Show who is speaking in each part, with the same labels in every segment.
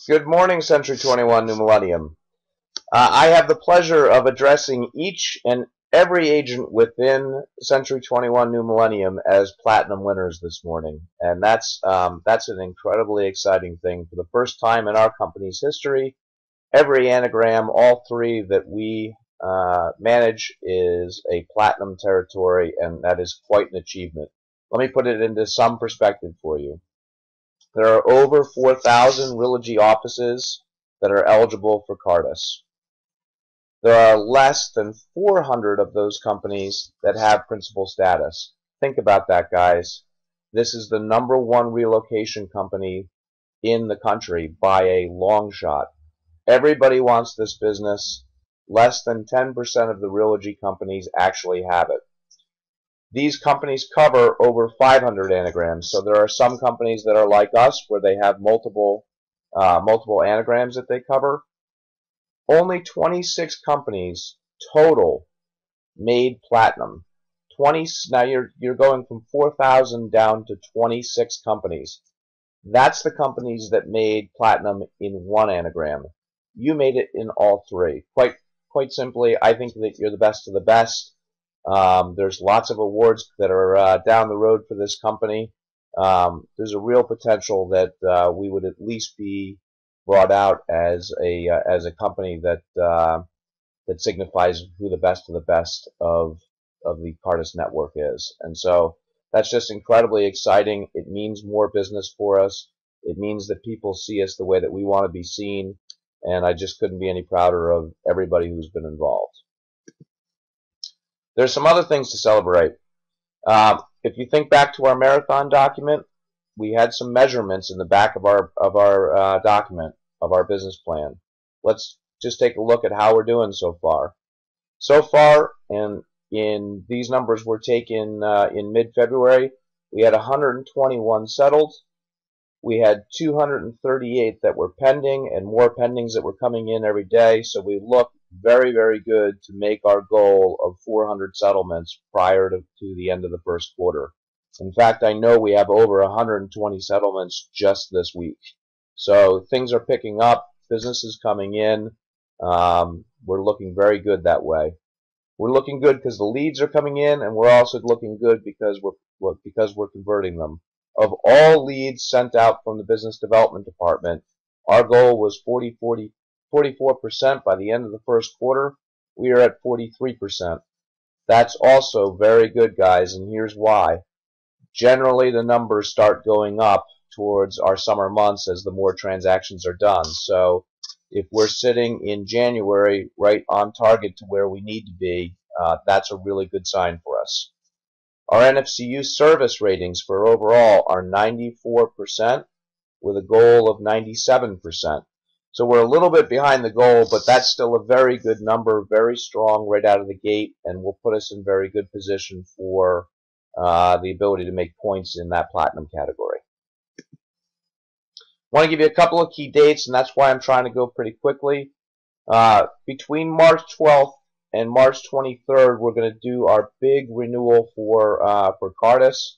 Speaker 1: Good morning, Century 21 New Millennium. I have the pleasure of addressing each and every agent within Century 21 New Millennium as platinum winners this morning, and that's an incredibly exciting thing. For the first time in our company's history, every anagram, all three that we manage, is a platinum territory, and that is quite an achievement. Let me put it into some perspective for you. There are over 4,000 Realogy offices that are eligible for Cardis. There are less than 400 of those companies that have principal status. Think about that, guys. This is the #1 relocation company in the country by a long shot. Everybody wants this business. Less than 10% of the Realogy companies actually have it. These companies cover over 500 anagrams, so there are some companies that are like us where they have multiple anagrams that they cover. Only 26 companies total made platinum. Now you're going from 4,000 down to 26 companies. That's the companies that made platinum in one anagram. You made it in all three. Quite simply, I think that you're the best of the best. There's lots of awards that are down the road for this company. There's a real potential that we would at least be brought out as a company that signifies who the best of the best of the Cardis network is. And so that's just incredibly exciting. It means more business for us. It means that people see us the way that we want to be seen. And I just couldn't be any prouder of everybody who's been involved. There's some other things to celebrate. If you think back to our marathon document, we had some measurements in the back of our document of our business plan. Let's just take a look at how we're doing so far. So far, and in these numbers were taken in mid-February, we had 121 settled. We had 238 that were pending, and more pendings that were coming in every day. So we look very, very good to make our goal of 400 settlements prior to the end of the first quarter. In fact, I know we have over 120 settlements just this week. So things are picking up. Business is coming in. We're looking very good that way. We're looking good because the leads are coming in, and we're also looking good because we're converting them. Of all leads sent out from the business development department, our goal was 44% by the end of the first quarter. We are at 43%. That's also very good, guys, and here's why. Generally, the numbers start going up towards our summer months as the more transactions are done. So if we're sitting in January right on target to where we need to be, that's a really good sign for us. Our NFCU service ratings for overall are 94% with a goal of 97%. So we're a little bit behind the goal, but that's still a very good number, very strong right out of the gate, and will put us in very good position for the ability to make points in that platinum category. I want to give you a couple of key dates, and that's why I'm trying to go pretty quickly. Between March 12th and March 23rd, we're going to do our big renewal for Cardis.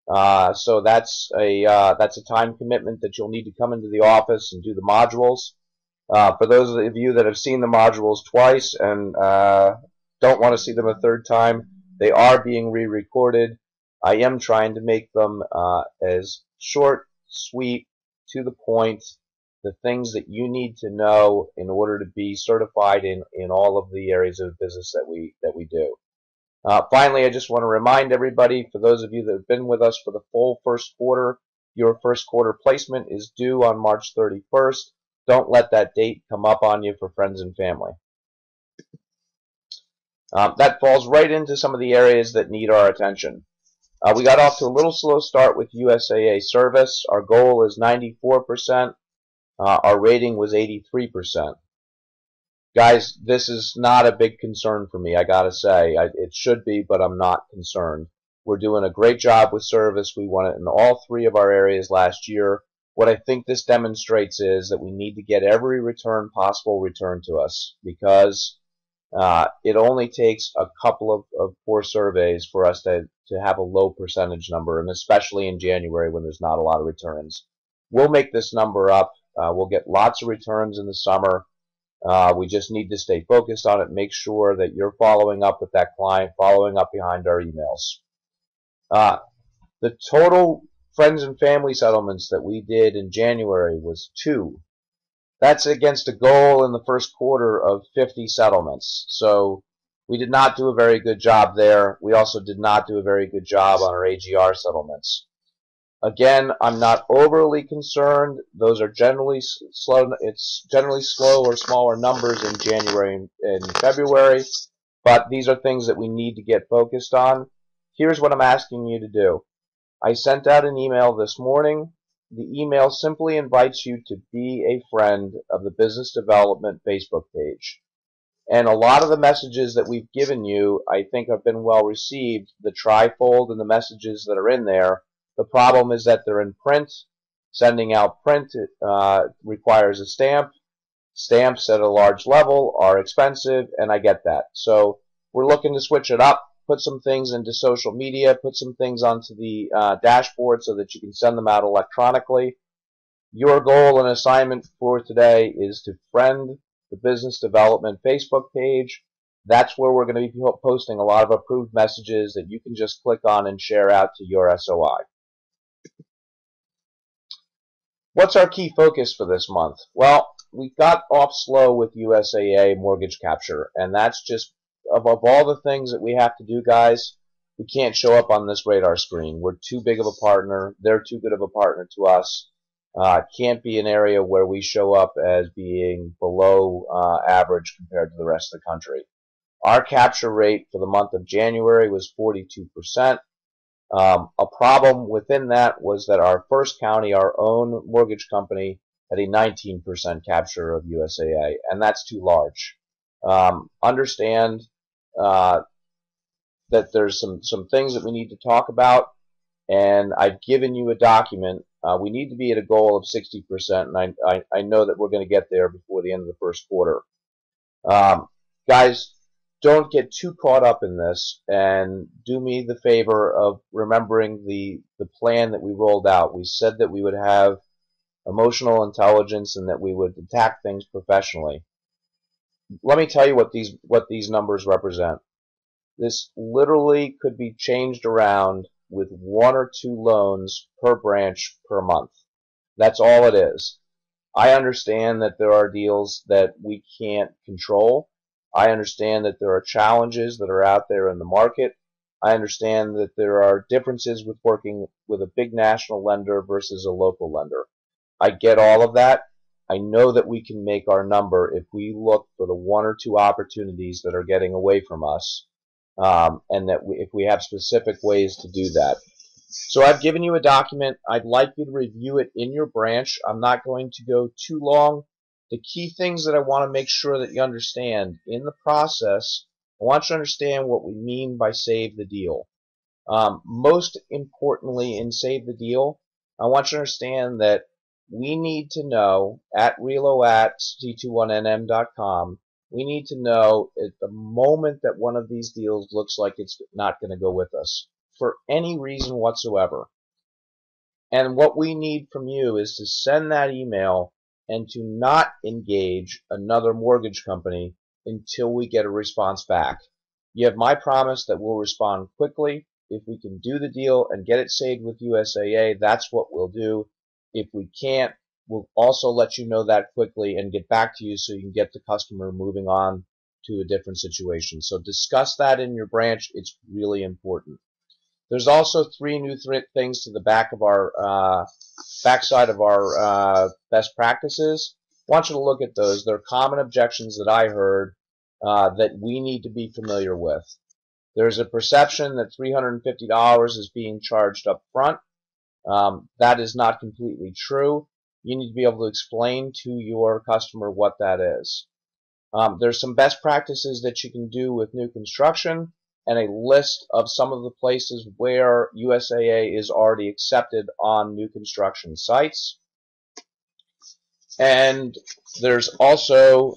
Speaker 1: So that's a time commitment that you'll need to come into the office and do the modules. For those of you that have seen the modules twice and don't want to see them a third time, they are being re-recorded. I am trying to make them as short, sweet, to the point, the things that you need to know in order to be certified in all of the areas of business that we do. Finally, I just want to remind everybody, for those of you that have been with us for the full first quarter, your first quarter placement is due on March 31st. Don't let that date come up on you for friends and family. That falls right into some of the areas that need our attention. We got off to a little slow start with USAA service. Our goal is 94%. Our rating was 83%. Guys, this is not a big concern for me, I gotta say. It should be, but I'm not concerned. We're doing a great job with service. We won it in all three of our areas last year. What I think this demonstrates is that we need to get every return possible returned to us, because it only takes a couple of poor surveys for us to have a low percentage number, and especially in January when there's not a lot of returns. We'll make this number up. We'll get lots of returns in the summer. We just need to stay focused on it. Make sure that you're following up with that client, following up behind our emails. The total friends and family settlements that we did in January was 2. That's against a goal in the first quarter of 50 settlements. So we did not do a very good job there. We also did not do a very good job on our AGR settlements. Again, I'm not overly concerned. Those are generally slow. It's generally slow or smaller numbers in January and February, but these are things that we need to get focused on. Here's what I'm asking you to do. I sent out an email this morning. The email simply invites you to be a friend of the Business Development Facebook page. And a lot of the messages that we've given you, I think, have been well received. The trifold and the messages that are in there. The problem is that they're in print. Sending out print requires a stamp. Stamps at a large level are expensive, and I get that. So we're looking to switch it up, put some things into social media, put some things onto the dashboard so that you can send them out electronically. Your goal and assignment for today is to friend the Business Development Facebook page. That's where we're going to be posting a lot of approved messages that you can just click on and share out to your SOI. What's our key focus for this month? Well, we got off slow with USAA mortgage capture, and that's just, of all the things that we have to do, guys, we can't show up on this radar screen. We're too big of a partner. They're too good of a partner to us. Can't be an area where we show up as being below average compared to the rest of the country. Our capture rate for the month of January was 42%. A problem within that was that our first county, our own mortgage company, had a 19% capture of USAA, and that's too large. Understand that there's some things that we need to talk about, and I've given you a document. We need to be at a goal of 60%, and I know that we're going to get there before the end of the first quarter. Guys, don't get too caught up in this, and do me the favor of remembering the plan that we rolled out. We said that we would have emotional intelligence and that we would attack things professionally. Let me tell you what these numbers represent. This literally could be changed around with 1 or 2 loans per branch per month. That's all it is. I understand that there are deals that we can't control. I understand that there are challenges that are out there in the market. I understand that there are differences with working with a big national lender versus a local lender. I get all of that. I know that we can make our number if we look for the 1 or 2 opportunities that are getting away from us, and that if we have specific ways to do that. So I've given you a document. I'd like you to review it in your branch. I'm not going to go too long. The key things that I want to make sure that you understand in the process, I want you to understand what we mean by save the deal. Most importantly in save the deal, I want you to understand that we need to know at relo@c21nm.com, we need to know at the moment that one of these deals looks like it's not going to go with us for any reason whatsoever. And what we need from you is to send that email and to not engage another mortgage company until we get a response back. You have my promise that we'll respond quickly. If we can do the deal and get it saved with USAA, that's what we'll do. If we can't, we'll also let you know that quickly and get back to you so you can get the customer moving on to a different situation. So discuss that in your branch. It's really important. There's also 3 new things to the back of our backside of our best practices. I want you to look at those. They're common objections that I heard that we need to be familiar with. There's a perception that $350 is being charged up front. That is not completely true. You need to be able to explain to your customer what that is. There's some best practices that you can do with new construction, and a list of some of the places where USAA is already accepted on new construction sites. And there's also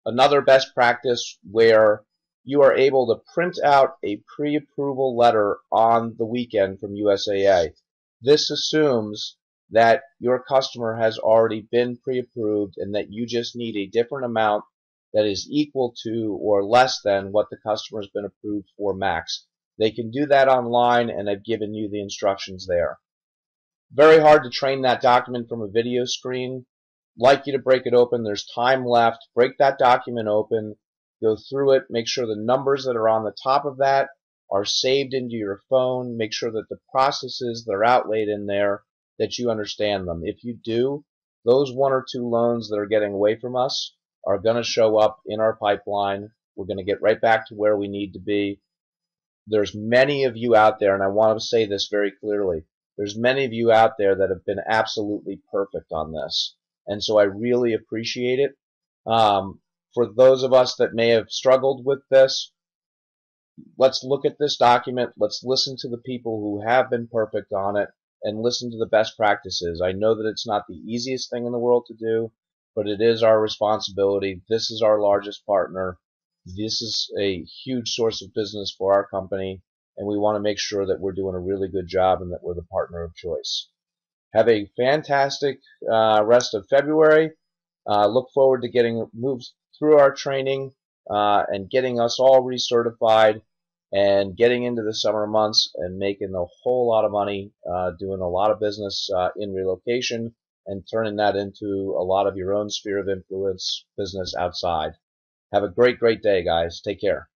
Speaker 1: another best practice where you are able to print out a pre-approval letter on the weekend from USAA. This assumes that your customer has already been pre-approved and that you just need a different amount that is equal to or less than what the customer has been approved for max. They can do that online, and I've given you the instructions there. Very hard to train that document from a video screen. Like you to break it open. There's time left. Break that document open. Go through it. Make sure the numbers that are on the top of that are saved into your phone. Make sure that the processes that are outlaid in there, that you understand them. If you do, those one or two loans that are getting away from us are going to show up in our pipeline. We're going to get right back to where we need to be. There's many of you out there, and I want to say this very clearly, there's many of you out there that have been absolutely perfect on this, and so I really appreciate it. For those of us that may have struggled with this, let's look at this document, let's listen to the people who have been perfect on it, and listen to the best practices. I know that it's not the easiest thing in the world to do, but it is our responsibility. This is our largest partner. This is a huge source of business for our company, and we want to make sure that we're doing a really good job and that we're the partner of choice. Have a fantastic rest of February. Look forward to getting moved through our training and getting us all recertified and getting into the summer months and making a whole lot of money, doing a lot of business in relocation and turning that into a lot of your own sphere of influence business outside. Have a great, great day, guys. Take care.